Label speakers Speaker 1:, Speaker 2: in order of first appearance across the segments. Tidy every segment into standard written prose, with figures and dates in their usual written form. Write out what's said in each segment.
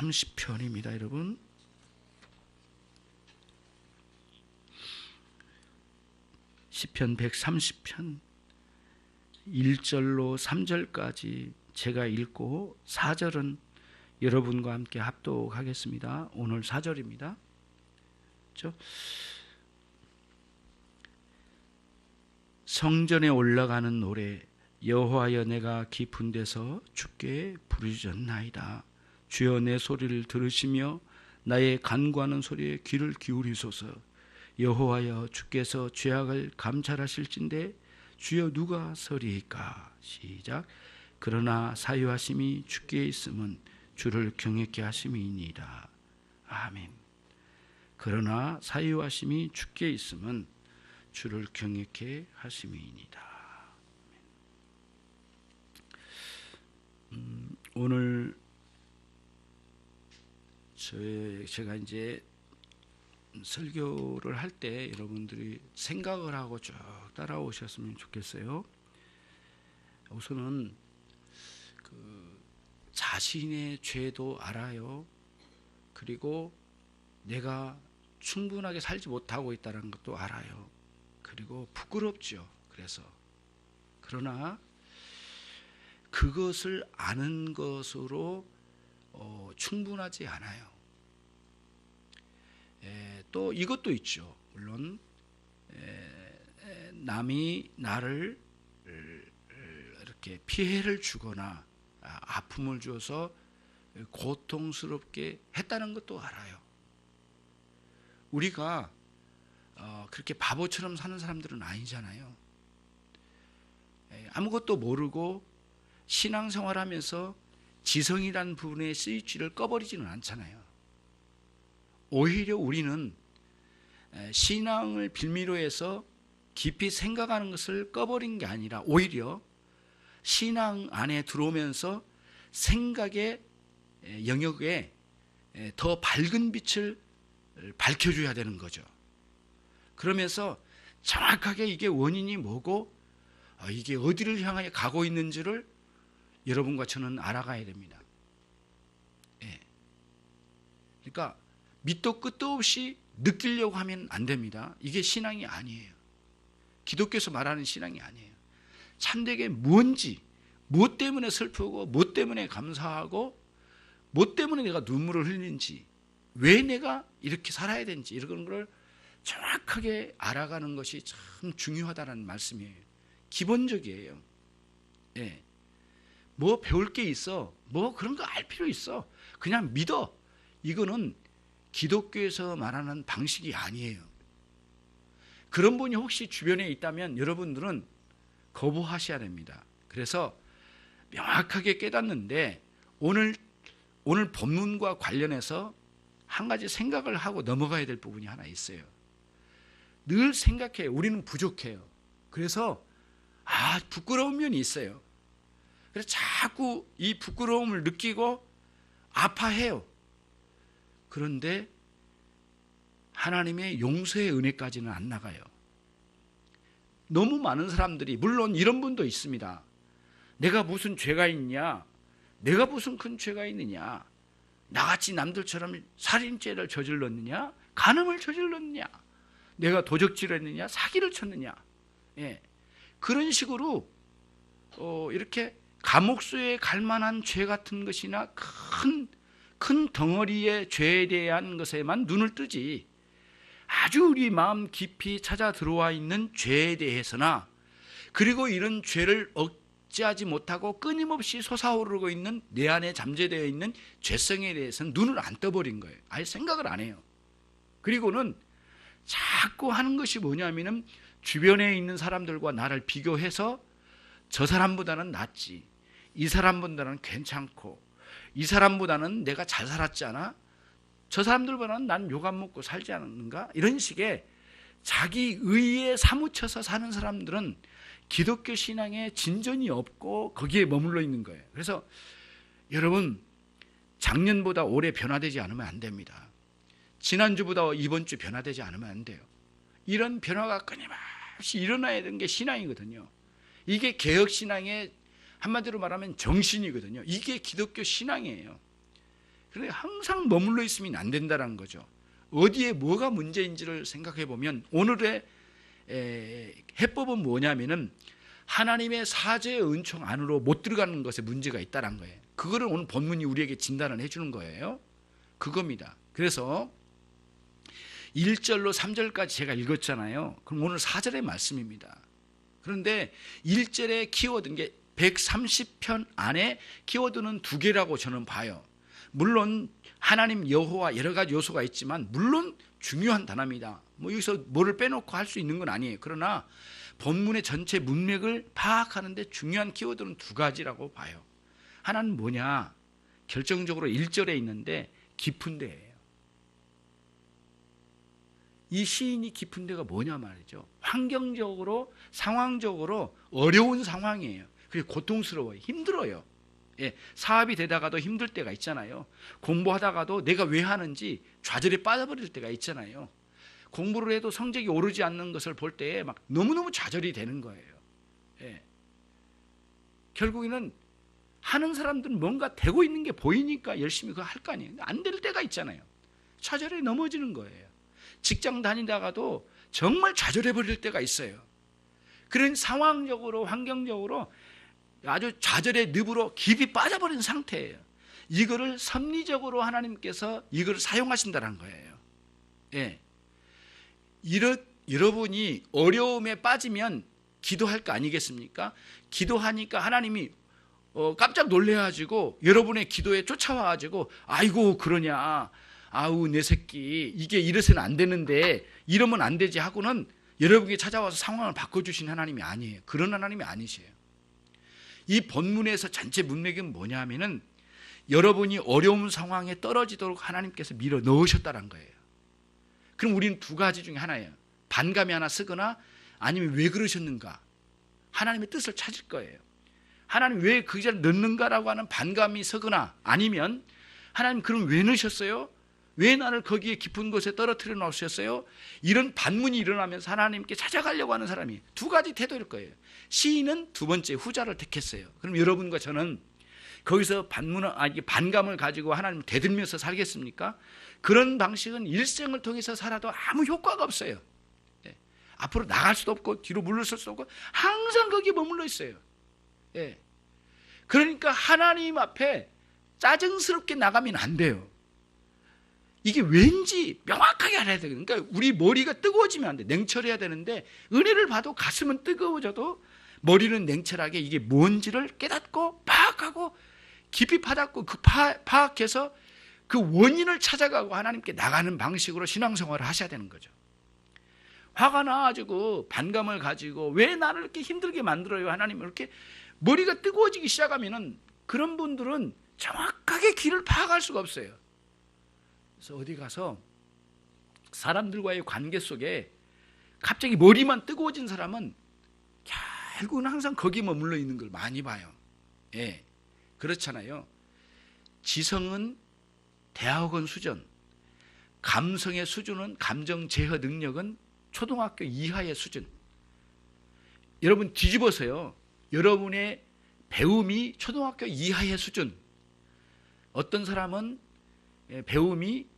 Speaker 1: 130편입니다, 여러분. 시편 130편 1절로 3절까지 제가 읽고 4절은 여러분과 함께 합독하겠습니다. 오늘 4절입니다. 그렇죠? 성전에 올라가는 노래, 여호와여 내가 깊은 데서 주께 부르짖었나이다. 주여 내 소리를 들으시며 나의 간구하는 소리에 귀를 기울이소서. 여호와여 주께서 죄악을 감찰하실진데 주여 누가 서리이까. 시작. 그러나 사유하심이 주께 있음은 주를 경외케 하심이니이다. 아멘. 그러나 사유하심이 주께 있음은 주를 경외케 하심이니이다. 오늘 제가 이제 설교를 할 때 여러분들이 생각을 하고 쭉 따라오셨으면 좋겠어요. 우선은 자신의 죄도 알아요. 그리고 내가 충분하게 살지 못하고 있다는 것도 알아요. 그리고 부끄럽죠. 그러나 그것을 아는 것으로 충분하지 않아요. 또 이것도 있죠. 물론 남이 나를 이렇게 피해를 주거나 아픔을 줘서 고통스럽게 했다는 것도 알아요. 우리가 그렇게 바보처럼 사는 사람들은 아니잖아요. 아무것도 모르고 신앙생활하면서 지성이라는 부분의 스위치를 꺼버리지는 않잖아요. 오히려 우리는 신앙을 빌미로 해서 깊이 생각하는 것을 꺼버린 게 아니라 오히려 신앙 안에 들어오면서 생각의 영역에 더 밝은 빛을 밝혀줘야 되는 거죠. 그러면서 정확하게 이게 원인이 뭐고 이게 어디를 향하여 가고 있는지를 여러분과 저는 알아가야 됩니다. 그러니까 밑도 끝도 없이 느끼려고 하면 안 됩니다. 이게 신앙이 아니에요. 기독교에서 말하는 신앙이 아니에요. 참되게 뭔지, 무엇 때문에 슬프고 무엇 때문에 감사하고 무엇 때문에 내가 눈물을 흘리는지, 왜 내가 이렇게 살아야 되는지 이런 걸 정확하게 알아가는 것이 참 중요하다는 말씀이에요. 기본적이에요. 뭐 배울 게 있어, 뭐 그런 거 알 필요 있어, 그냥 믿어. 이거는 기독교에서 말하는 방식이 아니에요. 그런 분이 혹시 주변에 있다면 여러분들은 거부하셔야 됩니다. 그래서 명확하게 깨닫는데 오늘 본문과 관련해서 한 가지 생각을 하고 넘어가야 될 부분이 하나 있어요. 늘 생각해요. 우리는 부족해요. 그래서 부끄러운 면이 있어요. 그래서 자꾸 이 부끄러움을 느끼고 아파해요. 그런데 하나님의 용서의 은혜까지는 안 나가요. 너무 많은 사람들이, 물론 이런 분도 있습니다. 내가 무슨 죄가 있냐, 내가 무슨 큰 죄가 있느냐, 나같이 남들처럼 살인죄를 저질렀느냐, 간음을 저질렀느냐, 내가 도적질을 했느냐, 사기를 쳤느냐, 그런 식으로 이렇게 감옥수에 갈 만한 죄 같은 것이나 큰 덩어리의 죄에 대한 것에만 눈을 뜨지, 아주 우리 마음 깊이 찾아 들어와 있는 죄에 대해서나, 그리고 이런 죄를 억제하지 못하고 끊임없이 솟아오르고 있는 내 안에 잠재되어 있는 죄성에 대해서는 눈을 안 떠버린 거예요. 아예 생각을 안 해요. 그리고는 자꾸 하는 것이 뭐냐면은 주변에 있는 사람들과 나를 비교해서 저 사람보다는 낫지, 이 사람보다는 괜찮고, 이 사람보다는 내가 잘 살았지 않아? 저 사람들보다는 난 욕 안 먹고 살지 않았는가? 이런 식의 자기 의에 사무쳐서 사는 사람들은 기독교 신앙에 진전이 없고 거기에 머물러 있는 거예요. 그래서 여러분, 작년보다 올해 변화되지 않으면 안 됩니다. 지난주보다 이번 주 변화되지 않으면 안 돼요. 이런 변화가 끊임없이 일어나야 되는 게 신앙이거든요. 이게 개혁신앙의 한마디로 말하면 정신이거든요. 이게 기독교 신앙이에요. 그러니까 항상 머물러 있으면 안 된다는 거죠. 어디에 뭐가 문제인지를 생각해 보면 오늘의 해법은 뭐냐면은 하나님의 사죄의 은총 안으로 못 들어가는 것에 문제가 있다는 거예요. 그거를 오늘 본문이 우리에게 진단을 해주는 거예요. 그겁니다. 그래서 1절로 3절까지 제가 읽었잖아요. 그럼 오늘 4절의 말씀입니다. 그런데 1절에 키워드인 게 130편 안에 키워드는 2개라고 저는 봐요. 물론 하나님 여호와 여러 가지 요소가 있지만 물론 중요한 단어입니다. 뭐 여기서 뭐를 빼놓고 할 수 있는 건 아니에요. 그러나 본문의 전체 문맥을 파악하는데 중요한 키워드는 2가지라고 봐요. 하나는 뭐냐? 결정적으로 1절에 있는데 깊은 데예요. 이 시인이 깊은 데가 뭐냐 말이죠. 환경적으로 상황적으로 어려운 상황이에요. 그리고 고통스러워요. 힘들어요. 예, 사업이 되다가도 힘들 때가 있잖아요. 공부하다가도 내가 왜 하는지 좌절에 빠져버릴 때가 있잖아요. 공부를 해도 성적이 오르지 않는 것을 볼 때에 막 너무너무 좌절이 되는 거예요. 예. 결국에는 하는 사람들은 뭔가 되고 있는 게 보이니까 열심히 그거 할 거 아니에요. 안 될 때가 있잖아요. 좌절에 넘어지는 거예요. 직장 다니다가도 정말 좌절해 버릴 때가 있어요. 그런 상황적으로 환경적으로 아주 좌절의 늪으로 깊이 빠져버린 상태예요. 이거를 섭리적으로 하나님께서 이걸 사용하신다는 거예요. 예. 여러분이 어려움에 빠지면 기도할 거 아니겠습니까? 기도하니까 하나님이 깜짝 놀래가지고 여러분의 기도에 쫓아와가지고 아이고 그러냐, 아우 내 새끼 이게 이래서는 안 되는데 이러면 안 되지 하고는 여러분에게 찾아와서 상황을 바꿔주신 하나님이 아니에요. 그런 하나님이 아니세요. 이 본문에서 전체 문맥이 뭐냐 하면은 여러분이 어려운 상황에 떨어지도록 하나님께서 밀어 넣으셨다는 거예요. 그럼 우리는 2가지 중에 하나예요. 반감이 하나 쓰거나 아니면 왜 그러셨는가, 하나님의 뜻을 찾을 거예요. 하나님 왜 그 자리에 넣는가라고 하는 반감이 서거나 아니면 하나님 그럼 왜 넣으셨어요? 왜 나를 거기에 깊은 곳에 떨어뜨려 놓으셨어요? 이런 반문이 일어나면서 하나님께 찾아가려고 하는 사람이 2가지 태도일 거예요. 시인은 2번째 후자를 택했어요. 그럼 여러분과 저는 거기서 반감을 가지고 하나님을 대들면서 살겠습니까? 그런 방식은 일생을 통해서 살아도 아무 효과가 없어요. 예. 앞으로 나갈 수도 없고 뒤로 물러설 수도 없고 항상 거기에 머물러 있어요. 예. 그러니까 하나님 앞에 짜증스럽게 나가면 안 돼요. 이게 왠지 명확하게 알아야 돼요. 그러니까 우리 머리가 뜨거워지면 안 돼. 냉철해야 되는데 은혜를 봐도 가슴은 뜨거워져도 머리는 냉철하게 이게 뭔지를 깨닫고 파악하고 깊이 파닫고 파악해서 그 원인을 찾아가고 하나님께 나가는 방식으로 신앙생활을 하셔야 되는 거죠. 화가 나가지고 반감을 가지고 왜 나를 이렇게 힘들게 만들어요? 하나님을 이렇게 머리가 뜨거워지기 시작하면은 그런 분들은 정확하게 길을 파악할 수가 없어요. 그래서 어디 가서 사람들과의 관계 속에 갑자기 머리만 뜨거워진 사람은 결국은 항상 거기 머물러 있는 걸 많이 봐요. 예, 그렇잖아요. 지성은 대학원 수준, 감성의 수준은 감정 제어 능력은 초등학교 이하의 수준. 여러분 뒤집어서요. 여러분의 배움이 초등학교 이하의 수준. 어떤 사람은 배움이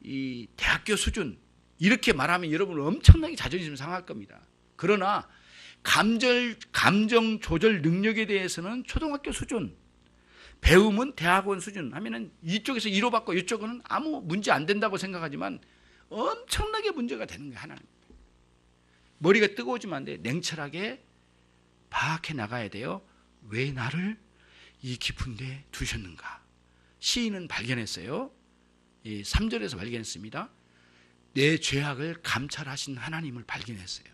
Speaker 1: 이 대학교 수준 이렇게 말하면 여러분은 엄청나게 자존심 상할 겁니다. 그러나 감정 조절 능력에 대해서는 초등학교 수준, 배움은 대학원 수준 하면은 이쪽에서 1호 받고 이쪽은 아무 문제 안 된다고 생각하지만 엄청나게 문제가 되는 거예요. 하나님. 머리가 뜨거워지면 안 돼. 냉철하게 파악해 나가야 돼요. 왜 나를 이 깊은 데 두셨는가? 시인은 발견했어요. 3절에서 발견했습니다. 내 죄악을 감찰하신 하나님을 발견했어요.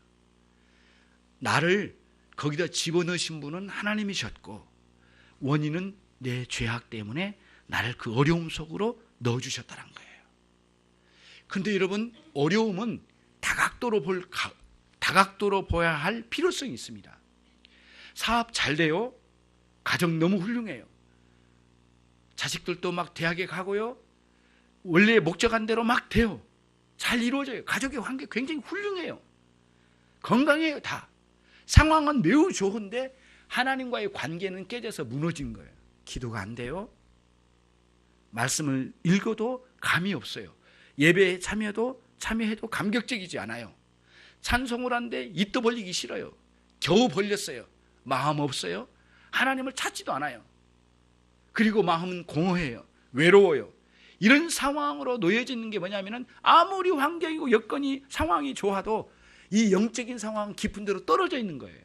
Speaker 1: 나를 거기다 집어넣으신 분은 하나님이셨고 원인은 내 죄악 때문에 나를 그 어려움 속으로 넣어주셨다는 거예요. 그런데 여러분 어려움은 다각도로 보아야 할 필요성이 있습니다. 사업 잘 돼요. 가정 너무 훌륭해요. 자식들도 막 대학에 가고요. 원래 목적한 대로 막 돼요. 잘 이루어져요. 가족의 관계 굉장히 훌륭해요. 건강해요. 다. 상황은 매우 좋은데 하나님과의 관계는 깨져서 무너진 거예요. 기도가 안 돼요. 말씀을 읽어도 감이 없어요. 예배에 참여해도 감격적이지 않아요. 찬송을 하는데 입도 벌리기 싫어요. 겨우 벌렸어요. 마음 없어요. 하나님을 찾지도 않아요. 그리고 마음은 공허해요. 외로워요. 이런 상황으로 놓여져 있는 게 뭐냐면은 아무리 환경이고 여건이 상황이 좋아도 이 영적인 상황은 깊은 데로 떨어져 있는 거예요.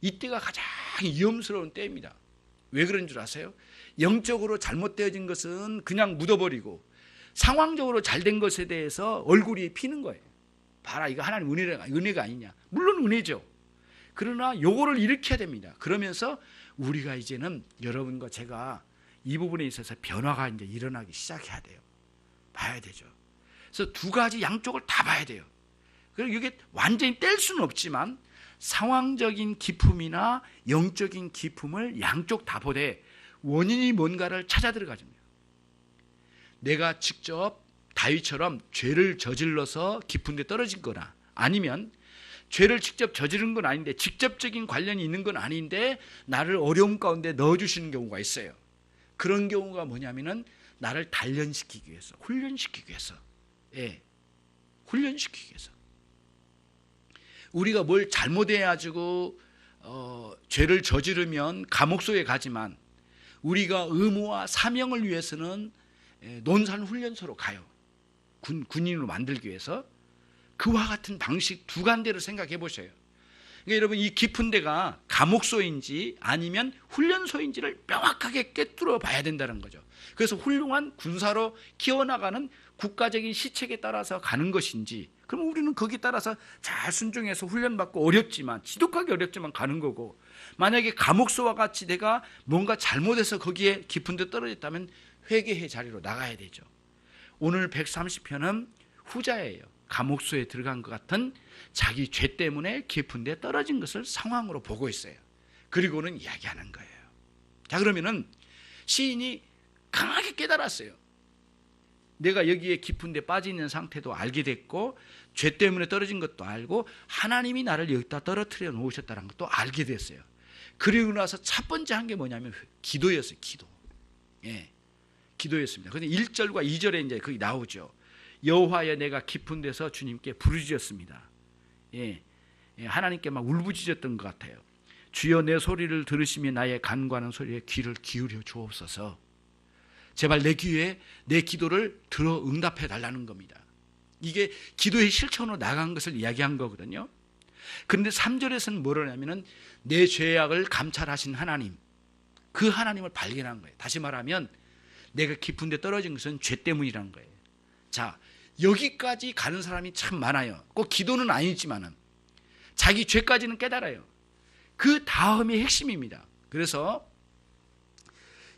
Speaker 1: 이때가 가장 위험스러운 때입니다. 왜 그런 줄 아세요? 영적으로 잘못되어진 것은 그냥 묻어버리고 상황적으로 잘된 것에 대해서 얼굴이 피는 거예요. 봐라, 이거 하나님 은혜가 아니냐. 물론 은혜죠. 그러나 요거를 일으켜야 됩니다. 그러면서 우리가 이제는 여러분과 제가 이 부분에 있어서 변화가 이제 일어나기 시작해야 돼요. 봐야 되죠. 그래서 두 가지 양쪽을 다 봐야 돼요. 그리고 이게 완전히 뗄 수는 없지만 상황적인 기품이나 영적인 기품을 양쪽 다 보되 원인이 뭔가를 찾아 들어가줍니다. 내가 직접 다윗처럼 죄를 저질러서 깊은 데 떨어진 거나 아니면 죄를 직접 저지른 건 아닌데 직접적인 관련이 있는 건 아닌데 나를 어려움 가운데 넣어주시는 경우가 있어요. 그런 경우가 뭐냐면은 나를 단련시키기 위해서, 훈련시키기 위해서, 훈련시키기 위해서. 우리가 뭘 잘못해가지고 죄를 저지르면 감옥소에 가지만 우리가 의무와 사명을 위해서는 논산훈련소로 가요. 군인으로 만들기 위해서. 그와 같은 방식 두 간대로 생각해 보셔요. 그러니까 여러분, 이 깊은 데가 감옥소인지 아니면 훈련소인지를 명확하게 꿰뚫어 봐야 된다는 거죠. 그래서 훌륭한 군사로 키워나가는 국가적인 시책에 따라서 가는 것인지, 그럼 우리는 거기에 따라서 잘 순종해서 훈련받고 어렵지만, 지독하게 어렵지만 가는 거고, 만약에 감옥소와 같이 내가 뭔가 잘못해서 거기에 깊은 데 떨어졌다면 회개의 자리로 나가야 되죠. 오늘 130편은 후자예요. 감옥소에 들어간 것 같은 자기 죄 때문에 깊은 데 떨어진 것을 상황으로 보고 있어요. 그리고는 이야기하는 거예요. 자, 그러면은 시인이 강하게 깨달았어요. 내가 여기에 깊은 데 빠져 있는 상태도 알게 됐고 죄 때문에 떨어진 것도 알고 하나님이 나를 여기다 떨어뜨려 놓으셨다는 것도 알게 됐어요. 그리고 나서 첫 번째 한 게 뭐냐면 기도였어요. 기도. 기도였습니다. 그런데 1절과 2절에 이제 거기 나오죠. 여호와여, 내가 깊은 데서 주님께 부르짖었습니다. 하나님께 막 울부짖었던 것 같아요. 주여, 내 소리를 들으시며 나의 간구하는 소리에 귀를 기울여 주옵소서. 제발 내 귀에 내 기도를 들어 응답해 달라는 겁니다. 이게 기도의 실천으로 나간 것을 이야기한 거거든요. 그런데 3절에서는 뭐를 하냐면은 내 죄악을 감찰하신 하나님, 그 하나님을 발견한 거예요. 다시 말하면 내가 깊은 데 떨어진 것은 죄 때문이라는 거예요. 자, 여기까지 가는 사람이 참 많아요. 꼭 기도는 아니지만은 자기 죄까지는 깨달아요. 그 다음이 핵심입니다. 그래서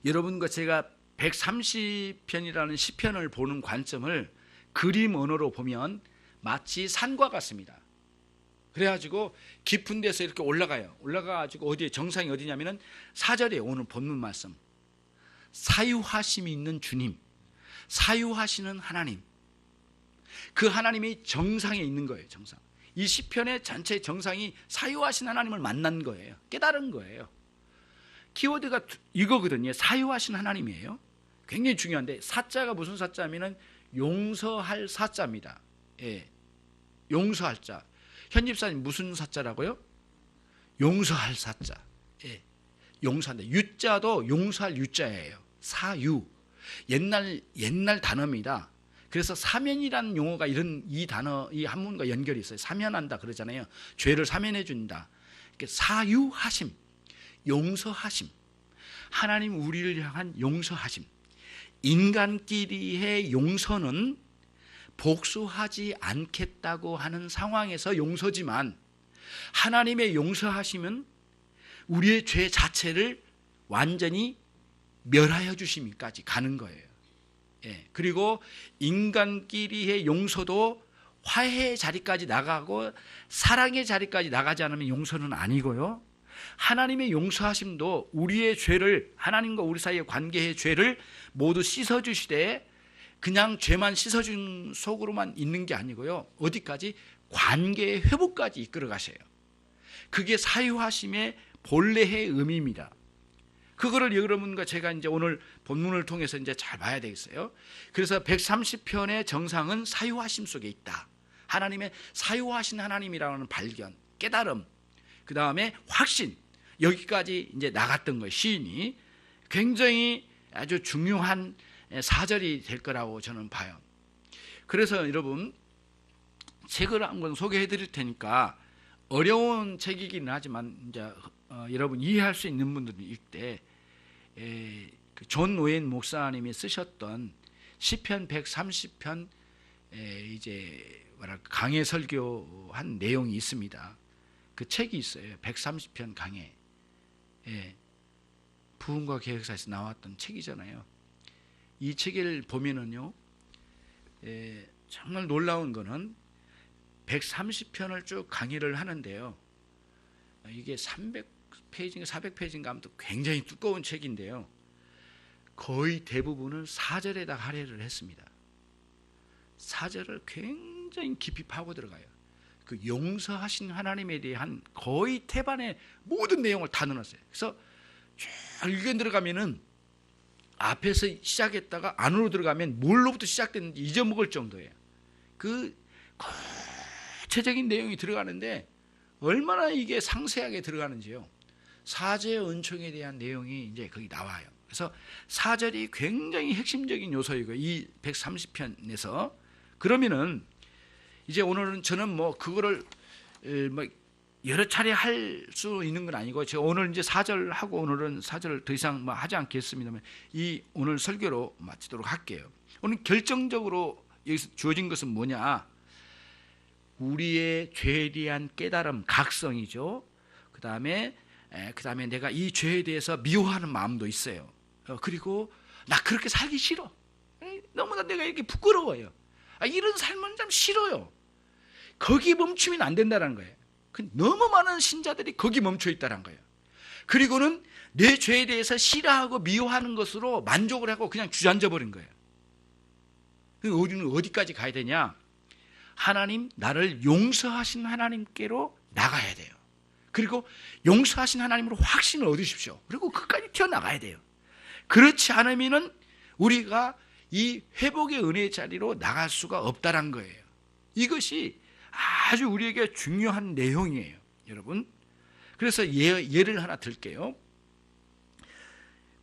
Speaker 1: 여러분과 제가 130편이라는 시편을 보는 관점을 그림 언어로 보면 마치 산과 같습니다. 그래가지고 깊은 데서 이렇게 올라가요. 올라가가지고 어디에 정상이 어디냐면은 4절에 오늘 본문 말씀. 사유하심이 있는 주님, 사유하시는 하나님, 그 하나님이 정상에 있는 거예요. 정상. 이 시편의 전체 정상이 사유하신 하나님을 만난 거예요. 깨달은 거예요. 키워드가 이거거든요. 사유하신 하나님이에요. 굉장히 중요한데, 사자가 무슨 사자면은 용서할 사자입니다. 용서할 자. 현 집사님 무슨 사자라고요? 용서할 사자. 용서한다. 유자도 용서할 유자예요. 사유. 옛날 단어입니다. 그래서 사면이라는 용어가 이 단어, 이 한문과 연결이 있어요. 사면한다 그러잖아요. 죄를 사면해 준다. 사유하심, 용서하심. 하나님 우리를 향한 용서하심. 인간끼리의 용서는 복수하지 않겠다고 하는 상황에서 용서지만, 하나님의 용서하심은 우리의 죄 자체를 완전히 멸하여 주심까지 가는 거예요. 그리고 인간끼리의 용서도 화해의 자리까지 나가고 사랑의 자리까지 나가지 않으면 용서는 아니고요. 하나님의 용서하심도 우리의 죄를, 하나님과 우리 사이의 관계의 죄를 모두 씻어주시되 그냥 죄만 씻어준 속으로만 있는 게 아니고요. 어디까지? 관계의 회복까지 이끌어 가셔요. 그게 사유하심의 본래의 의미입니다. 그거를 여러분과 제가 이제 오늘 본문을 통해서 이제 잘 봐야 되겠어요. 그래서 130편의 정상은 사유하심 속에 있다. 하나님의 사유하신 하나님이라는 발견, 깨달음, 그 다음에 확신, 여기까지 이제 나갔던 거예요. 시인이 굉장히 아주 중요한 사절이 될 거라고 저는 봐요. 그래서 여러분 책을 한권 소개해 드릴 테니까 어려운 책이긴 하지만 이제 여러분 이해할 수 있는 분들은 읽되 존 오웬 목사님이 쓰셨던 시편 130편 이제 뭐랄까 강해 설교한 내용이 있습니다. 그 책이 있어요. 130편 강해. 부흥과 계획사에서 나왔던 책이잖아요. 이 책을 보면은요, 정말 놀라운 거는 130편을 쭉 강의를 하는데요. 이게 300페이지인가 400페이지인가 아무튼 굉장히 두꺼운 책인데요. 거의 대부분을 4절에다 할애를 했습니다. 4절을 굉장히 깊이 파고 들어가요. 그 용서하신 하나님에 대한 거의 태반의 모든 내용을 다 넣어놨어요. 그래서 쭉 읽어 들어가면은 앞에서 시작했다가 안으로 들어가면 뭘로부터 시작됐는지 잊어먹을 정도예요. 그 구체적인 내용이 들어가는데 얼마나 이게 상세하게 들어가는지요. 사제의 은총에 대한 내용이 이제 거기 나와요. 그래서 사절이 굉장히 핵심적인 요소이고 이 130편에서 그러면은 이제 오늘은 저는 뭐 그거를 뭐 여러 차례 할 수 있는 건 아니고 제가 오늘 이제 4절 하고 오늘은 4절 더 이상 뭐 하지 않겠습니다만 이 오늘 설교로 마치도록 할게요. 오늘 결정적으로 여기서 주어진 것은 뭐냐? 우리의 죄에 대한 깨달음, 각성이죠. 그다음에 내가 이 죄에 대해서 미워하는 마음도 있어요. 그리고 나 그렇게 살기 싫어. 너무나 내가 이렇게 부끄러워요. 이런 삶은 참 싫어요. 거기 멈추면 안 된다는 거예요. 너무 많은 신자들이 거기 멈춰 있다는 거예요. 그리고는 내 죄에 대해서 싫어하고 미워하는 것으로 만족을 하고 그냥 주저앉아 버린 거예요. 우리는 어디까지 가야 되냐? 하나님, 나를 용서하신 하나님께로 나가야 돼요. 그리고 용서하신 하나님으로 확신을 얻으십시오. 그리고 끝까지 튀어나가야 돼요. 그렇지 않으면은 우리가 이 회복의 은혜의 자리로 나갈 수가 없다는 거예요. 이것이 아주 우리에게 중요한 내용이에요, 여러분. 그래서 예를 하나 들게요.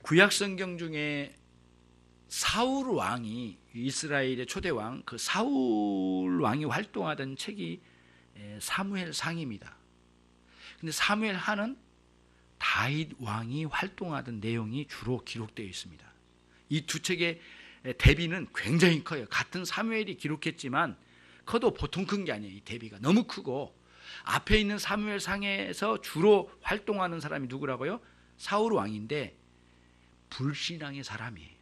Speaker 1: 구약 성경 중에 사울 왕이 이스라엘의 초대 왕, 그 사울 왕이 활동하던 책이 사무엘상입니다. 근데 사무엘 하는 다윗 왕이 활동하던 내용이 주로 기록되어 있습니다. 이 두 책의 대비는 굉장히 커요. 같은 사무엘이 기록했지만 커도 보통 큰 게 아니에요. 이 대비가 너무 크고 앞에 있는 사무엘상에서 주로 활동하는 사람이 누구라고요? 사울 왕인데 불신앙의 사람이에요.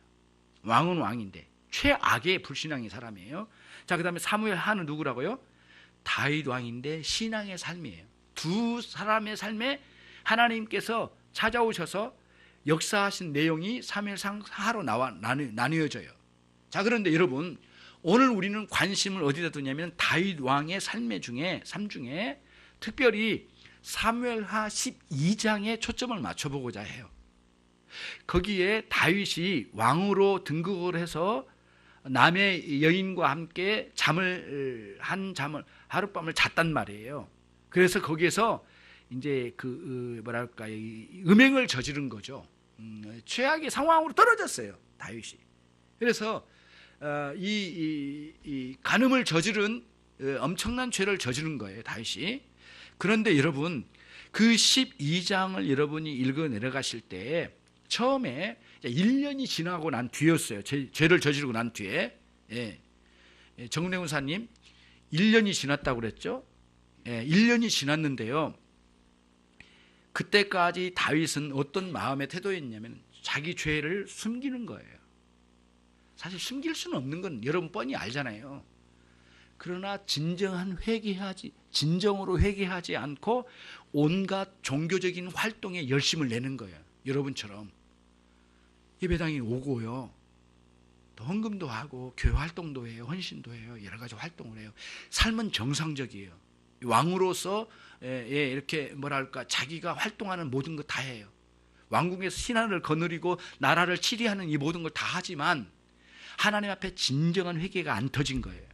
Speaker 1: 왕은 왕인데 최악의 불신앙의 사람이에요. 자, 그다음에 사무엘 하는 누구라고요? 다윗 왕인데 신앙의 삶이에요. 두 사람의 삶에 하나님께서 찾아오셔서 역사하신 내용이 사무엘상 하로 나뉘어져요. 자, 그런데 여러분 오늘 우리는 관심을 어디다 두냐면 다윗 왕의 삶 중에 특별히 사무엘하 12장에 초점을 맞춰보고자 해요. 거기에 다윗이 왕으로 등극을 해서 남의 여인과 함께 하룻밤을 잤단 말이에요. 그래서 거기에서 이제 음행을 저지른 거죠. 최악의 상황으로 떨어졌어요, 다윗이. 그래서 이 간음을 저지른 엄청난 죄를 저지른 거예요, 다윗이. 그런데 여러분 그 12장을 여러분이 읽어 내려가실 때 처음에 1년이 지나고 난 뒤였어요. 죄를 저지르고 난 뒤에. 정은혜 군사님 1년이 지났다고 그랬죠. 1년이 지났는데요, 그때까지 다윗은 어떤 마음의 태도였냐면 자기 죄를 숨기는 거예요. 사실 숨길 수는 없는 건 여러분 뻔히 알잖아요. 그러나 진정으로 회개하지 않고 온갖 종교적인 활동에 열심을 내는 거예요. 여러분처럼 예배당에 오고요, 또 헌금도 하고 교회 활동도 해요, 헌신도 해요, 여러 가지 활동을 해요. 삶은 정상적이에요. 왕으로서 이렇게 자기가 활동하는 모든 거 다 해요. 왕궁에서 신하를 거느리고 나라를 치리하는 이 모든 걸 다 하지만 하나님 앞에 진정한 회개가 안 터진 거예요.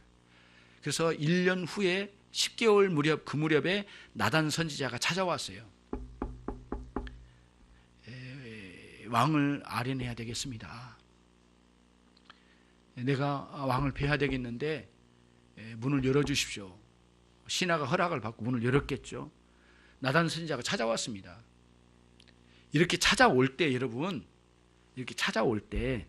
Speaker 1: 그래서 1년 후에 10개월 무렵, 그 무렵에 나단 선지자가 찾아왔어요. 왕을 아련해야 되겠습니다. 내가 왕을 뵈야 되겠는데 문을 열어주십시오. 신하가 허락을 받고 문을 열었겠죠. 나단 선지자가 찾아왔습니다. 이렇게 찾아올 때, 여러분, 이렇게 찾아올 때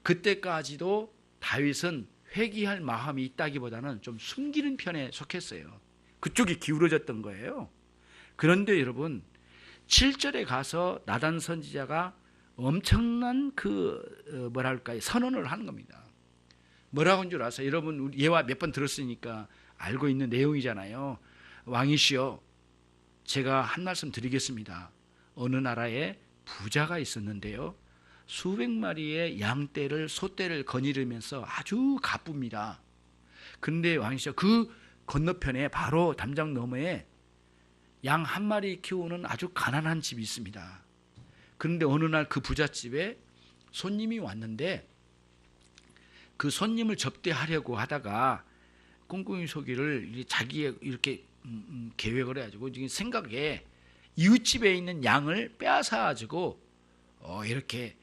Speaker 1: 그때까지도 다윗은 회개할 마음이 있다기보다는 좀 숨기는 편에 속했어요. 그쪽이 기울어졌던 거예요. 그런데 여러분, 7절에 가서 나단 선지자가 엄청난 선언을 하는 겁니다. 뭐라고 한 줄 아세요? 여러분, 우리 예화 몇 번 들었으니까 알고 있는 내용이잖아요. 왕이시여, 제가 한 말씀 드리겠습니다. 어느 나라에 부자가 있었는데요, 수백 마리의 양떼를, 소떼를 거느리면서 아주 가쁩니다. 그런데 왕이시여, 그 건너편에 바로 담장 너머에 양 한 마리 키우는 아주 가난한 집이 있습니다. 그런데 어느 날 그 부잣집에 손님이 왔는데 그 손님을 접대하려고 하다가 꿍꿍이 소기를 자기의 이렇게 계획을 해가지고 생각에 이웃집에 있는 양을 빼앗아 가지고 이렇게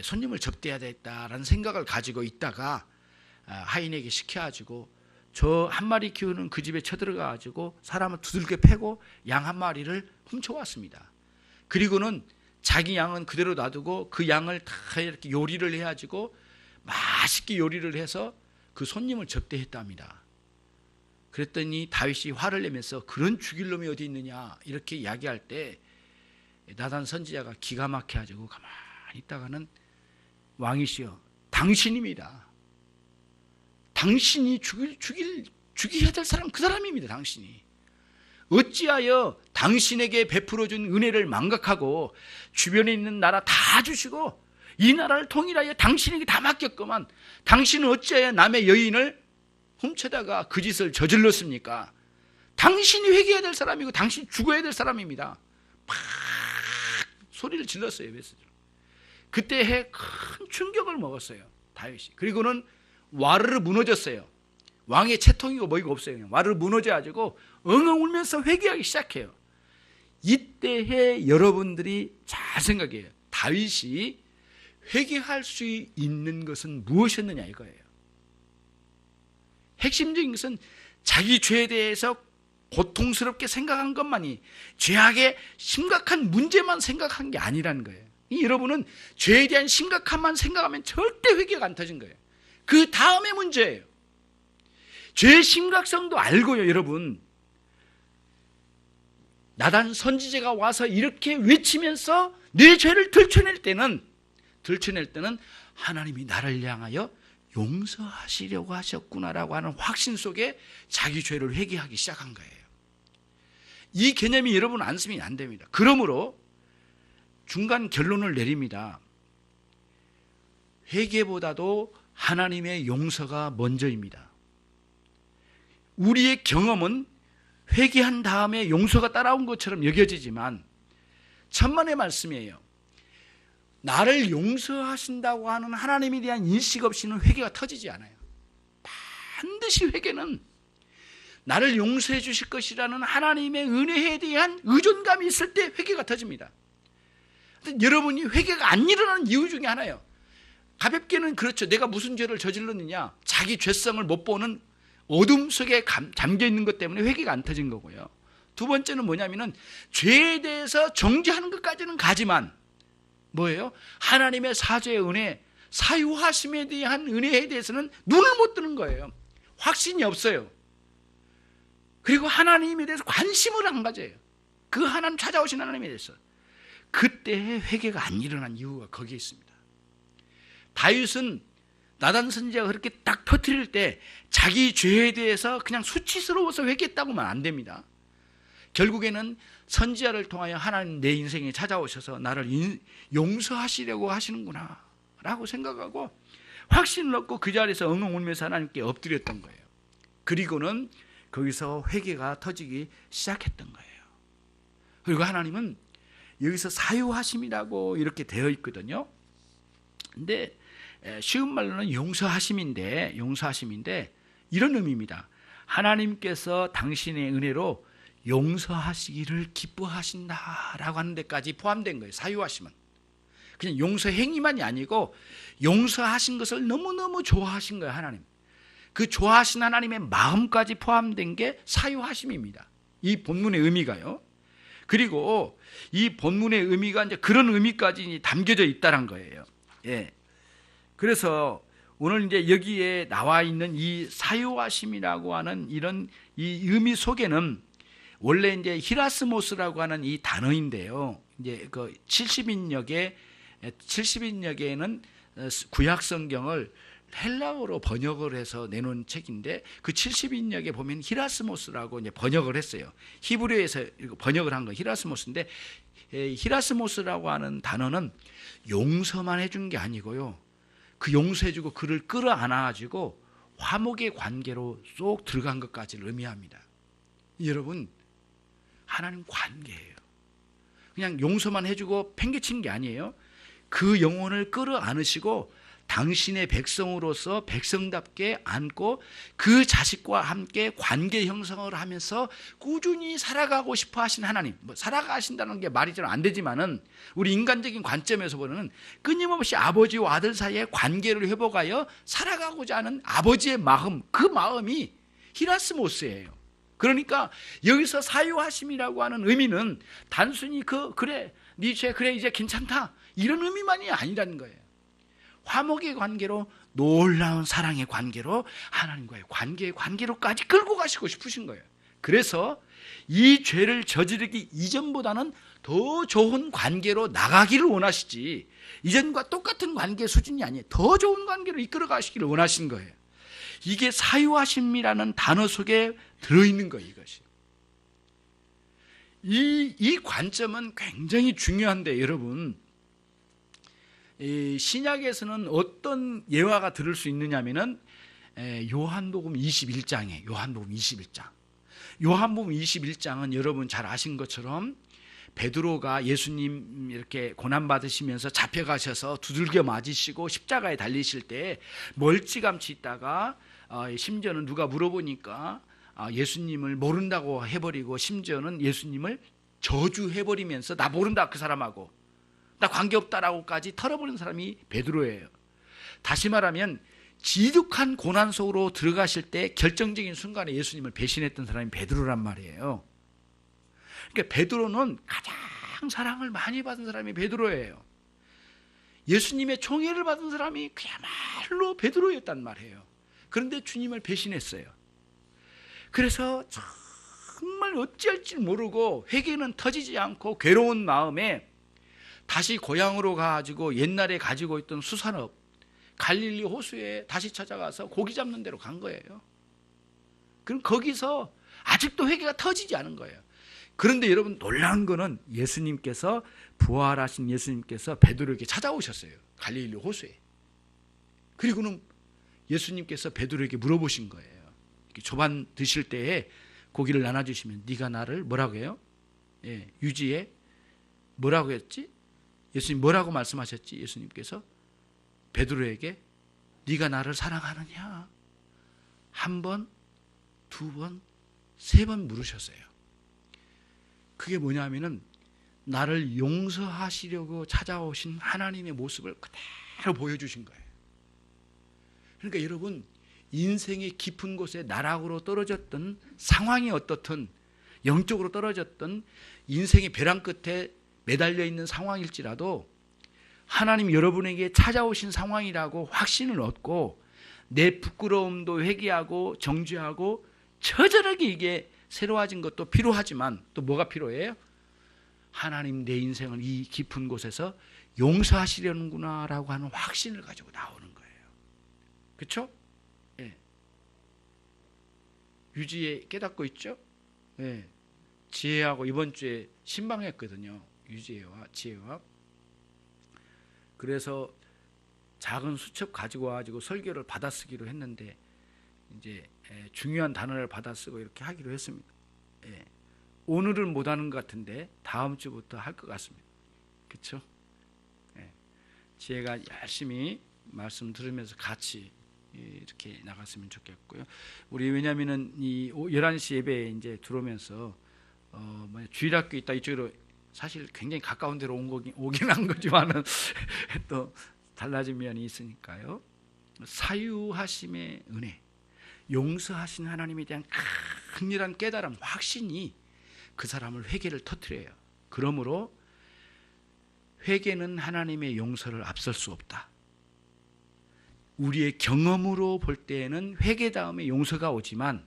Speaker 1: 손님을 접대해야 되겠다라는 생각을 가지고 있다가 하인에게 시켜가지고 저 한 마리 키우는 그 집에 쳐들어가 가지고 사람을 두들겨 패고 양 한 마리를 훔쳐왔습니다. 그리고는 자기 양은 그대로 놔두고 그 양을 다 이렇게 요리를 해가지고 맛있게 요리를 해서 그 손님을 접대했답니다. 그랬더니 다윗이 화를 내면서 그런 죽일 놈이 어디 있느냐 이렇게 이야기할 때 나단 선지자가 기가 막혀가지고 가만히 있다가는 왕이시여, 당신입니다. 당신이 죽여야 될 사람, 그 사람입니다. 당신이 어찌하여 당신에게 베풀어준 은혜를 망각하고 주변에 있는 나라 다 주시고 이 나라를 통일하여 당신에게 다 맡겼구만, 당신은 어찌하여 남의 여인을 훔쳐다가 그 짓을 저질렀습니까? 당신이 회개해야 될 사람이고 당신이 죽어야 될 사람입니다. 팍 소리를 질렀어요. 그때 큰 충격을 먹었어요, 다윗이. 그리고는 와르르 무너졌어요. 왕의 채통이고 뭐이고 없어요. 그냥 와르르 무너져가지고 엉엉 울면서 회개하기 시작해요. 이때에 여러분들이 잘 생각해요. 다윗이 회개할 수 있는 것은 무엇이었느냐 이거예요. 핵심적인 것은 자기 죄에 대해서 고통스럽게 생각한 것만이, 죄악의 심각한 문제만 생각한 게 아니라는 거예요. 여러분은 죄에 대한 심각함만 생각하면 절대 회개가 안 터진 거예요. 그 다음에 문제예요. 죄의 심각성도 알고요. 여러분, 나단 선지자가 와서 이렇게 외치면서 내 죄를 들춰낼 때는 하나님이 나를 향하여 용서하시려고 하셨구나라고 하는 확신 속에 자기 죄를 회개하기 시작한 거예요. 이 개념이 여러분 안 쓰면 안 됩니다. 그러므로 중간 결론을 내립니다. 회개보다도 하나님의 용서가 먼저입니다. 우리의 경험은 회개한 다음에 용서가 따라온 것처럼 여겨지지만 천만의 말씀이에요. 나를 용서하신다고 하는 하나님에 대한 인식 없이는 회개가 터지지 않아요. 반드시 회개는 나를 용서해 주실 것이라는 하나님의 은혜에 대한 의존감이 있을 때 회개가 터집니다. 여러분이 회개가 안 일어나는 이유 중에 하나예요. 가볍게는 그렇죠. 내가 무슨 죄를 저질렀느냐, 자기 죄성을 못 보는 어둠 속에 잠겨 있는 것 때문에 회개가 안 터진 거고요. 두 번째는 뭐냐면은 죄에 대해서 정죄하는 것까지는 가지만 뭐예요? 하나님의 사죄의 은혜, 사유하심에 대한 은혜에 대해서는 눈을 못 뜨는 거예요. 확신이 없어요. 그리고 하나님에 대해서 관심을 안 가져요. 그 하나님, 찾아오신 하나님에 대해서. 그때의 회개가 안 일어난 이유가 거기에 있습니다. 다윗은 나단 선지자가 그렇게 딱 터뜨릴 때 자기 죄에 대해서 그냥 수치스러워서 회개했다고만 안 됩니다. 결국에는 선지자를 통하여 하나님 내 인생에 찾아오셔서 나를 용서하시려고 하시는구나 라고 생각하고 확신을 얻고 그 자리에서 엉엉 울면서 하나님께 엎드렸던 거예요. 그리고는 거기서 회개가 터지기 시작했던 거예요. 그리고 하나님은 여기서 사유하심이라고 이렇게 되어 있거든요. 근데 쉬운 말로는 용서하심인데 이런 의미입니다. 하나님께서 당신의 은혜로 용서하시기를 기뻐하신다라고 하는 데까지 포함된 거예요. 사유하심은 그냥 용서 행위만이 아니고 용서하신 것을 너무너무 좋아하신 거예요. 하나님, 그 좋아하신 하나님의 마음까지 포함된 게 사유하심입니다. 이 본문의 의미가요. 그리고 이 본문의 의미가 이제 그런 의미까지 담겨져 있다는 거예요. 예. 그래서 오늘 이제 여기에 나와 있는 이 사유하심이라고 하는 이런 이 의미 속에는 원래 이제 히라스모스라고 하는 이 단어인데요. 이제 그 70인역에는 구약 성경을 헬라어로 번역을 해서 내놓은 책인데 그 70인역에 보면 히라스모스라고 이제 번역을 했어요. 히브리어에서 번역을 한 거 히라스모스인데, 히라스모스라고 하는 단어는 용서만 해준 게 아니고요. 그 용서해주고 그를 끌어안아가지고 화목의 관계로 쏙 들어간 것까지를 의미합니다. 여러분, 하나님 관계예요. 그냥 용서만 해주고 팽개친 게 아니에요. 그 영혼을 끌어안으시고 당신의 백성으로서 백성답게 안고 그 자식과 함께 관계 형성을 하면서 꾸준히 살아가고 싶어 하신 하나님. 살아가신다는 게 말이 잘 안 되지만은 우리 인간적인 관점에서 보면 끊임없이 아버지와 아들 사이의 관계를 회복하여 살아가고자 하는 아버지의 마음, 그 마음이 히라스모스예요. 그러니까 여기서 사유하심이라고 하는 의미는 단순히 그래 네 죄 그래 이제 괜찮다 이런 의미만이 아니라는 거예요. 화목의 관계로, 놀라운 사랑의 관계로, 하나님과의 관계로까지 끌고 가시고 싶으신 거예요. 그래서 이 죄를 저지르기 이전보다는 더 좋은 관계로 나가기를 원하시지, 이전과 똑같은 관계 수준이 아니에요. 더 좋은 관계로 이끌어 가시기를 원하신 거예요. 이게 사유하심이라는 단어 속에 들어있는 거예요. 이것이. 이 관점은 굉장히 중요한데, 여러분, 이 신약에서는 어떤 예화가 들을 수 있느냐면은 요한복음 21장에 요한복음 21장은 여러분 잘 아신 것처럼 베드로가 예수님 이렇게 고난 받으시면서 잡혀가셔서 두들겨 맞으시고 십자가에 달리실 때 멀찌감치 있다가 심지어는 누가 물어보니까 예수님을 모른다고 해버리고, 심지어는 예수님을 저주해버리면서 나 모른다 그 사람하고 나 관계없다라고까지 털어버린 사람이 베드로예요. 다시 말하면 지독한 고난 속으로 들어가실 때 결정적인 순간에 예수님을 배신했던 사람이 베드로란 말이에요. 그러니까 베드로는 가장 사랑을 많이 받은 사람이 베드로예요. 예수님의 총애를 받은 사람이 그야말로 베드로였단 말이에요. 그런데 주님을 배신했어요. 그래서 정말 어찌할지 모르고 회개는 터지지 않고 괴로운 마음에 다시 고향으로 가가지고 옛날에 가지고 있던 수산업 갈릴리 호수에 다시 찾아가서 고기 잡는 데로 간 거예요. 그럼 거기서 아직도 회개가 터지지 않은 거예요. 그런데 여러분, 놀라운 거는 예수님께서, 부활하신 예수님께서 베드로에게 찾아오셨어요. 갈릴리 호수에. 그리고는 예수님께서 베드로에게 물어보신 거예요. 이렇게 조반 드실 때에 고기를 나눠주시면 네가 나를 뭐라고 해요? 유지해. 뭐라고 했지? 예수님 뭐라고 말씀하셨지? 예수님께서 베드로에게 네가 나를 사랑하느냐? 한 번, 두 번, 세 번 물으셨어요. 그게 뭐냐면은 나를 용서하시려고 찾아오신 하나님의 모습을 그대로 보여주신 거예요. 그러니까 여러분, 인생의 깊은 곳에 나락으로 떨어졌던 상황이 어떻든, 영적으로 떨어졌던 인생의 벼랑 끝에 매달려 있는 상황일지라도 하나님 여러분에게 찾아오신 상황이라고 확신을 얻고 내 부끄러움도 회개하고 정죄하고 처절하게 이게 새로워진 것도 필요하지만 또 뭐가 필요해요? 하나님 내 인생을 이 깊은 곳에서 용서하시려는구나 라고 하는 확신을 가지고 나오는 거예요. 그렇죠? 예. 유지에 깨닫고 있죠? 예. 지혜하고 이번 주에 신방했거든요. 유지혜와 지혜와. 그래서 작은 수첩 가지고 와가지고 설교를 받아쓰기로 했는데 이제 중요한 단어를 받아쓰고 이렇게 하기로 했습니다. 오늘은 못하는 것 같은데 다음 주부터 할 것 같습니다. 그렇죠? 예. 지혜가 열심히 말씀 들으면서 같이 이렇게 나갔으면 좋겠고요. 우리 왜냐하면은 이 11시 예배에 이제 들어오면서 주일학교 있다 이쪽으로 사실 굉장히 가까운 데로 오긴 한 거지만은 또 달라진 면이 있으니까요. 사유하심의 은혜, 용서하신 하나님에 대한 강렬한 깨달음, 확신이 그 사람을 회개를 터뜨려요. 그러므로 회개는 하나님의 용서를 앞설 수 없다. 우리의 경험으로 볼 때에는 회개 다음에 용서가 오지만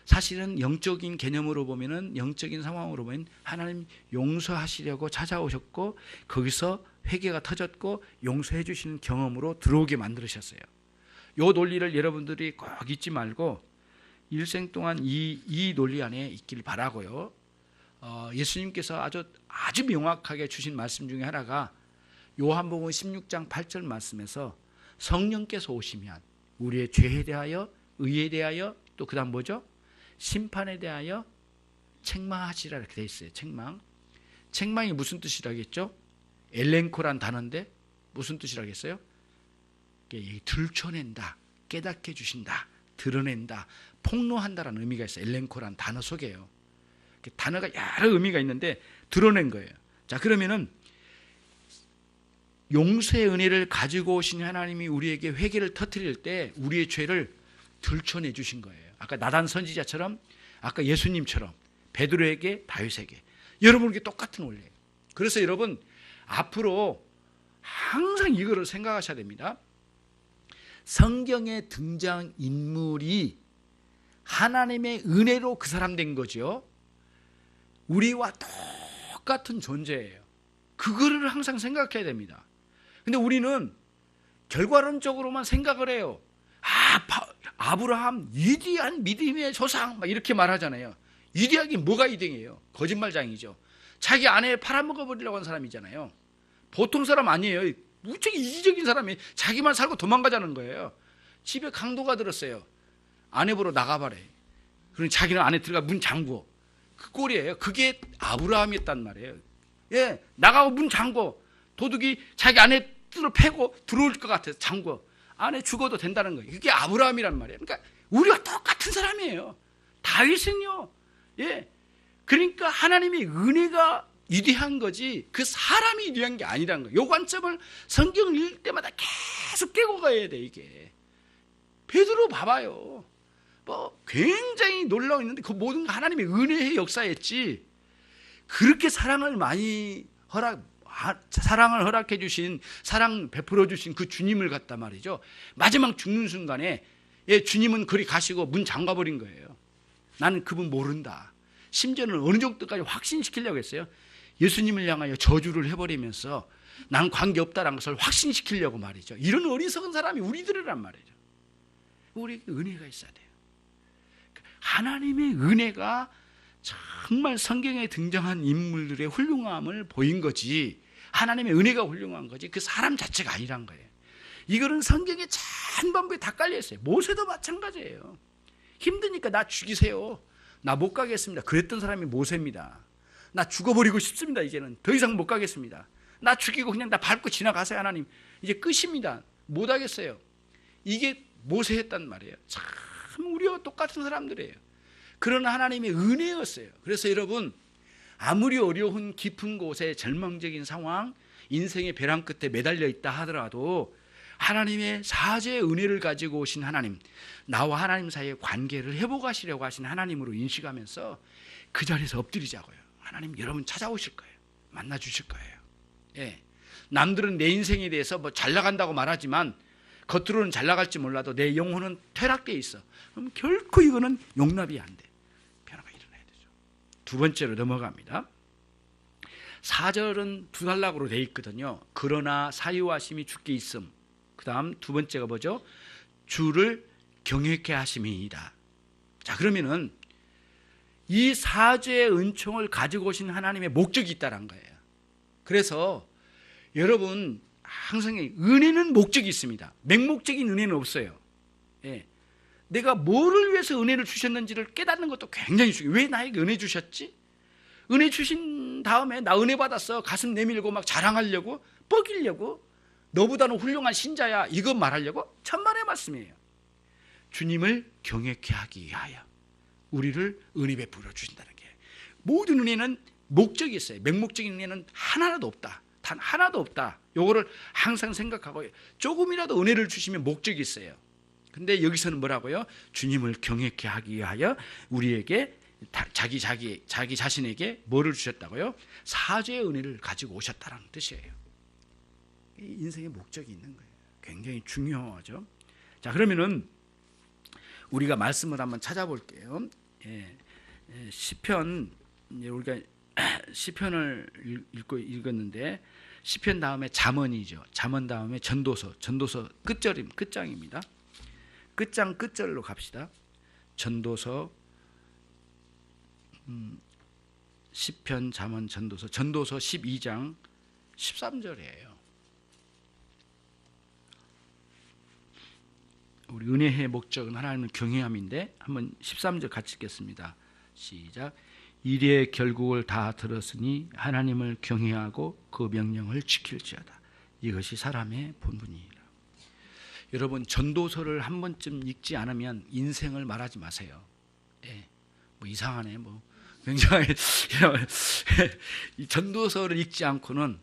Speaker 1: 사실은 영적인 개념으로 보면은, 영적인 상황으로 보면 하나님 용서하시려고 찾아오셨고 거기서 회개가 터졌고 용서해 주시는 경험으로 들어오게 만들으셨어요. 이 논리를 여러분들이 꼭 잊지 말고 일생 동안 이 논리 안에 있길 바라고요. 예수님께서 아주 명확하게 주신 말씀 중에 하나가 요한복음 16장 8절 말씀에서 성령께서 오시면 우리의 죄에 대하여, 의에 대하여, 또 그 다음 뭐죠? 심판에 대하여 책망하시라 이렇게 돼 있어요. 책망이 무슨 뜻이라겠죠? 엘렌코란 단어인데 무슨 뜻이라겠어요? 들춰낸다, 깨닫게 해주신다, 드러낸다, 폭로한다라는 의미가 있어요. 엘렌코란 단어 속에요. 단어가 여러 의미가 있는데 드러낸 거예요. 자, 그러면은 용서의 은혜를 가지고 오신 하나님이 우리에게 회개를 터뜨릴 때 우리의 죄를 들춰내 주신 거예요. 아까 나단 선지자처럼, 아까 예수님처럼, 베드로에게, 다윗에게, 여러분에게 똑같은 원리예요. 그래서 여러분 앞으로 항상 이거를 생각하셔야 됩니다. 성경에 등장 인물이 하나님의 은혜로 그 사람 된 거죠. 우리와 똑같은 존재예요. 그거를 항상 생각해야 됩니다. 근데 우리는 결과론적으로만 생각을 해요. 아브라함 위대한 믿음의 조상 막 이렇게 말하잖아요. 위대하긴 뭐가 위대해요? 거짓말장이죠. 자기 아내 팔아먹어버리려고 한 사람이잖아요. 보통 사람 아니에요. 무척 이기적인 사람이 자기만 살고 도망가자는 거예요. 집에 강도가 들었어요. 아내 보러 나가봐래. 그러니 자기는 안에 들어가 문 잠궈. 그 꼴이에요. 그게 아브라함이었단 말이에요. 예, 나가고 문 잠궈. 도둑이 자기 아내 뜰을 패고 들어올 것 같아서 잠궈. 아내 죽어도 된다는 거예요. 그게 아브라함이란 말이에요. 그러니까 우리가 똑같은 사람이에요. 다윗은요. 예. 그러니까 하나님의 은혜가 위대한 거지 그 사람이 위대한 게 아니라는 거예요. 이 관점을 성경을 읽을 때마다 계속 깨고 가야 돼. 이게 베드로 봐봐요. 뭐 굉장히 놀라워 있는데 그 모든 하나님의 은혜의 역사였지. 그렇게 사랑을 허락해 주신, 사랑 베풀어 주신 그 주님을 갖다 말이죠. 마지막 죽는 순간에 주님은 그리 가시고 문 잠가 버린 거예요. 나는 그분 모른다. 심지어는 어느 정도까지 확신시키려고 했어요. 예수님을 향하여 저주를 해버리면서 나는 관계없다라는 것을 확신시키려고 말이죠. 이런 어리석은 사람이 우리들이란 말이죠. 우리에게 은혜가 있어야 돼요. 하나님의 은혜가 정말 성경에 등장한 인물들의 훌륭함을 보인 거지, 하나님의 은혜가 훌륭한 거지 그 사람 자체가 아니란 거예요. 이거는 성경에 전반부에 다 깔려있어요. 모세도 마찬가지예요. 힘드니까 나 죽이세요. 나 못 가겠습니다. 그랬던 사람이 모세입니다. 나 죽어버리고 싶습니다. 이제는 더 이상 못 가겠습니다. 나 죽이고 그냥 나 밟고 지나가세요. 하나님 이제 끝입니다. 못 하겠어요. 이게 모세였단 말이에요. 참 우리와 똑같은 사람들이에요. 그러나 하나님의 은혜였어요. 그래서 여러분 아무리 어려운 깊은 곳에 절망적인 상황, 인생의 벼랑 끝에 매달려 있다 하더라도 하나님의 사죄의 은혜를 가지고 오신 하나님, 나와 하나님 사이의 관계를 회복하시려고 하신 하나님으로 인식하면서 그 자리에서 엎드리자고요. 하나님 여러분 찾아오실 거예요. 만나 주실 거예요. 예. 남들은 내 인생에 대해서 뭐 잘 나간다고 말하지만 겉으로는 잘 나갈지 몰라도 내 영혼은 퇴락되어 있어. 그럼 결코 이거는 용납이 안 돼. 변화가 일어나야 되죠. 두 번째로 넘어갑니다. 4절은 두 단락으로 되어 있거든요. 그러나 사유하심이 주께 있음. 그 다음 두 번째가 뭐죠? 주를 경외케 하심이니이다. 자, 그러면은 이 사죄의 은총을 가지고 오신 하나님의 목적이 있다는 거예요. 그래서 여러분 항상 은혜는 목적이 있습니다. 맹목적인 은혜는 없어요. 예. 내가 뭐를 위해서 은혜를 주셨는지를 깨닫는 것도 굉장히 중요해요. 왜 나에게 은혜 주셨지? 은혜 주신 다음에 나 은혜 받았어 가슴 내밀고 막 자랑하려고 뻐기려고 너보다는 훌륭한 신자야 이거 말하려고 천만의 말씀이에요. 주님을 경외케 하기 위하여 우리를 은혜 베풀어 주신다는 게, 모든 은혜는 목적이 있어요. 맹목적인 은혜는 하나도 없다. 단 하나도 없다. 요거를 항상 생각하고, 조금이라도 은혜를 주시면 목적이 있어요. 근데 여기서는 뭐라고요? 주님을 경외케 하기 위하여 우리에게 자기 자신에게 뭐를 주셨다고요? 사죄의 은혜를 가지고 오셨다는 뜻이에요. 인생의 목적이 있는 거예요. 굉장히 중요하죠. 자, 그러면은 우리가 말씀을 한번 찾아볼게요. 시편, 우리가 시편을 읽었는데 시편 다음에 잠언이죠. 잠언 다음에 전도서 끝장입니다. 끝절로 갑시다. 전도서, 시편, 잠언, 전도서 12장 13절이에요. 우리 은혜의 목적은 하나님을 경외함인데 한번 13절 같이 읽겠습니다. 시작. 일의 결국을 다 들었으니 하나님을 경외하고 그 명령을 지킬지어다. 이것이 사람의 본분이라. 여러분, 전도서를 한 번쯤 읽지 않으면 인생을 말하지 마세요. 뭐 이상하네, 뭐 굉장히 이 전도서를 읽지 않고는,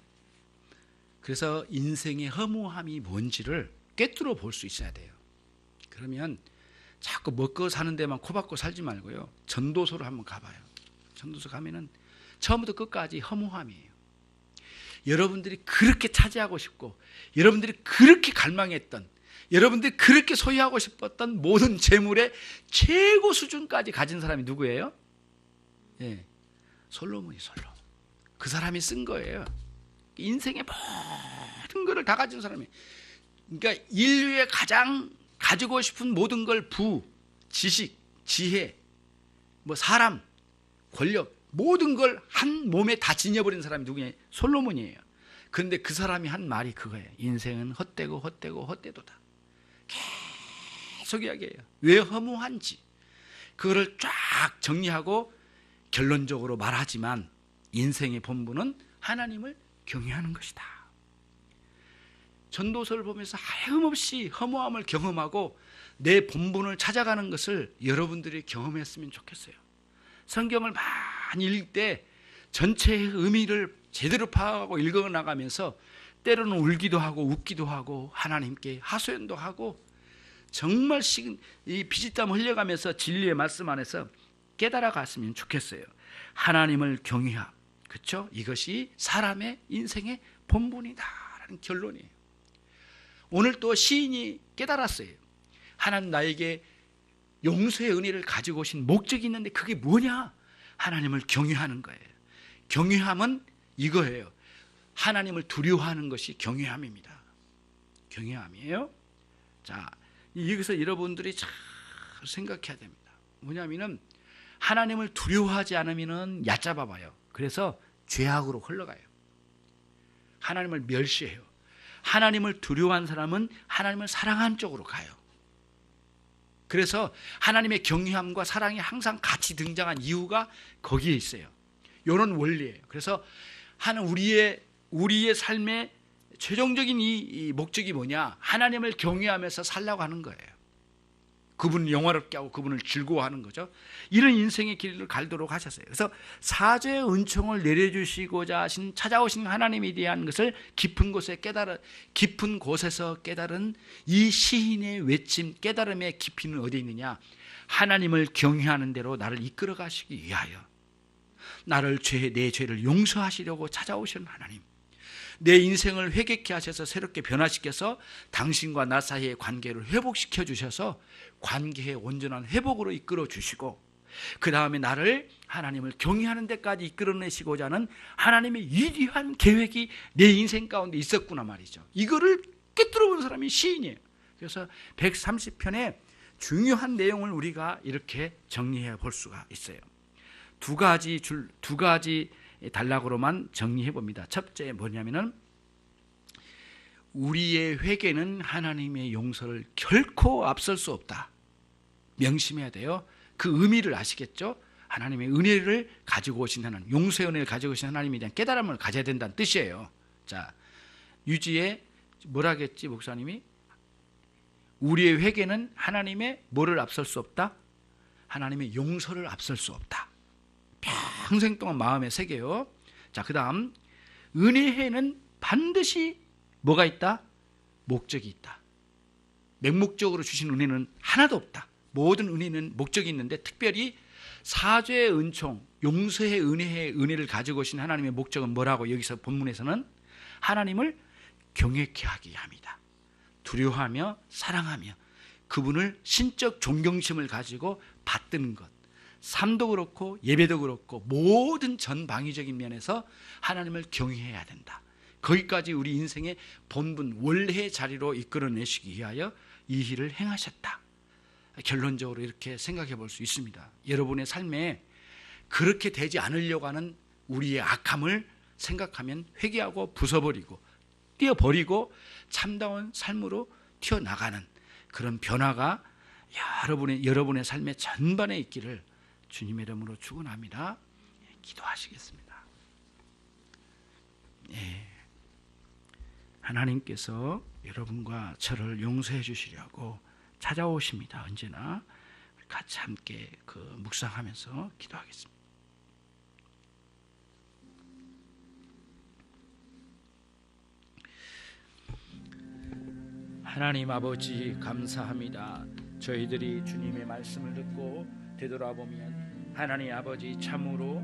Speaker 1: 그래서 인생의 허무함이 뭔지를 꿰뚫어 볼 수 있어야 돼요. 그러면 자꾸 먹고 사는 데만 코박고 살지 말고요, 전도서로 한번 가봐요. 전도서 가면은 처음부터 끝까지 허무함이에요. 여러분들이 그렇게 차지하고 싶고, 여러분들이 그렇게 갈망했던, 여러분들이 그렇게 소유하고 싶었던 모든 재물의 최고 수준까지 가진 사람이 누구예요? 솔로몬이 솔로몬. 그 사람이 쓴 거예요. 인생의 모든 것을 다 가진 사람이. 그러니까 인류의 가장 가지고 싶은 모든 걸, 지식, 지혜, 뭐 사람, 권력, 모든 걸 한 몸에 다 지녀버린 사람이 누구냐? 솔로몬이에요. 그런데 그 사람이 한 말이 그거예요. 인생은 헛되고 헛되고 헛되도다. 계속 이야기해요. 왜 허무한지 그거를 쫙 정리하고 결론적으로 말하지만, 인생의 본분은 하나님을 경외하는 것이다. 전도서를 보면서 하염없이 허무함을 경험하고 내 본분을 찾아가는 것을 여러분들이 경험했으면 좋겠어요. 성경을 많이 읽을 때 전체의 의미를 제대로 파악하고 읽어나가면서 때로는 울기도 하고 웃기도 하고 하나님께 하소연도 하고, 정말 이 피지땀 흘려가면서 진리의 말씀 안에서 깨달아갔으면 좋겠어요. 하나님을 경외함, 그렇죠? 이것이 사람의 인생의 본분이다라는 결론이에요. 오늘 또 시인이 깨달았어요. 하나님 나에게 용서의 은혜를 가지고 오신 목적이 있는데 그게 뭐냐? 하나님을 경외하는 거예요. 경외함은 이거예요. 하나님을 두려워하는 것이 경외함입니다. 경외함이에요. 자, 여기서 여러분들이 잘 생각해야 됩니다. 뭐냐면은 하나님을 두려워하지 않으면은 얕잡아 봐요. 그래서 죄악으로 흘러가요. 하나님을 멸시해요. 하나님을 두려워한 사람은 하나님을 사랑하는 쪽으로 가요. 그래서 하나님의 경외함과 사랑이 항상 같이 등장한 이유가 거기에 있어요. 이런 원리예요. 그래서 우리의 삶의 최종적인 이 목적이 뭐냐? 하나님을 경외하면서 살라고 하는 거예요. 그분을 영화롭게 하고 그분을 즐거워하는 거죠. 이런 인생의 길을 갈도록 하셨어요. 그래서 사죄의 은총을 내려주시고자 하신 찾아오신 하나님에 대한 것을 깊은 곳에서 깨달은 이 시인의 외침, 깨달음의 깊이는 어디에 있느냐? 하나님을 경외하는 대로 나를 이끌어 가시기 위하여 내 죄를 용서하시려고 찾아오신 하나님, 내 인생을 회개케 하셔서 새롭게 변화시켜서 당신과 나 사이의 관계를 회복시켜 주셔서 관계의 온전한 회복으로 이끌어 주시고, 그 다음에 나를 하나님을 경외하는 데까지 이끌어내시고자 하는 하나님의 위대한 계획이 내 인생 가운데 있었구나 말이죠. 이거를 꿰뚫어 본 사람이 시인이에요. 그래서 130편의 중요한 내용을 우리가 이렇게 정리해 볼 수가 있어요. 두 가지 단락으로만 정리해 봅니다. 첫째 뭐냐면은, 우리의 회개는 하나님의 용서를 결코 앞설 수 없다. 명심해야 돼요. 그 의미를 아시겠죠? 하나님의 은혜를 가지고 오신 하나님, 용서의 은혜를 가지고 오신 하나님에 대한 깨달음을 가져야 된다는 뜻이에요. 자, 유지에 뭐라 했지 목사님이? 우리의 회개는 하나님의 뭐를 앞설 수 없다? 하나님의 용서를 앞설 수 없다. 평생 동안 마음에 새겨요. 자, 그 다음 은혜에는 반드시 뭐가 있다? 목적이 있다. 맹목적으로 주신 은혜는 하나도 없다. 모든 은혜는 목적이 있는데 특별히 사죄의 은총, 용서의 은혜를 가지고 오신 하나님의 목적은 뭐라고 여기서 본문에서는 하나님을 경외케 하게 합니다. 두려워하며 사랑하며 그분을 신적 존경심을 가지고 받드는 것, 삶도 그렇고 예배도 그렇고 모든 전방위적인 면에서 하나님을 경외해야 된다. 거기까지 우리 인생의 본분 원래의 자리로 이끌어내시기 위하여 이 일을 행하셨다. 결론적으로 이렇게 생각해 볼 수 있습니다. 여러분의 삶에 그렇게 되지 않으려고 하는 우리의 악함을 생각하면 회개하고 부숴버리고 띄어버리고 참다운 삶으로 튀어나가는 그런 변화가 여러분의 삶의 전반에 있기를 주님의 이름으로 축원합니다. 기도하시겠습니다. 하나님께서 여러분과 저를 용서해 주시려고 찾아오십니다. 언제나 같이 함께 묵상하면서 기도하겠습니다. 하나님 아버지 감사합니다. 저희들이 주님의 말씀을 듣고 되돌아보면 하나님 아버지 참으로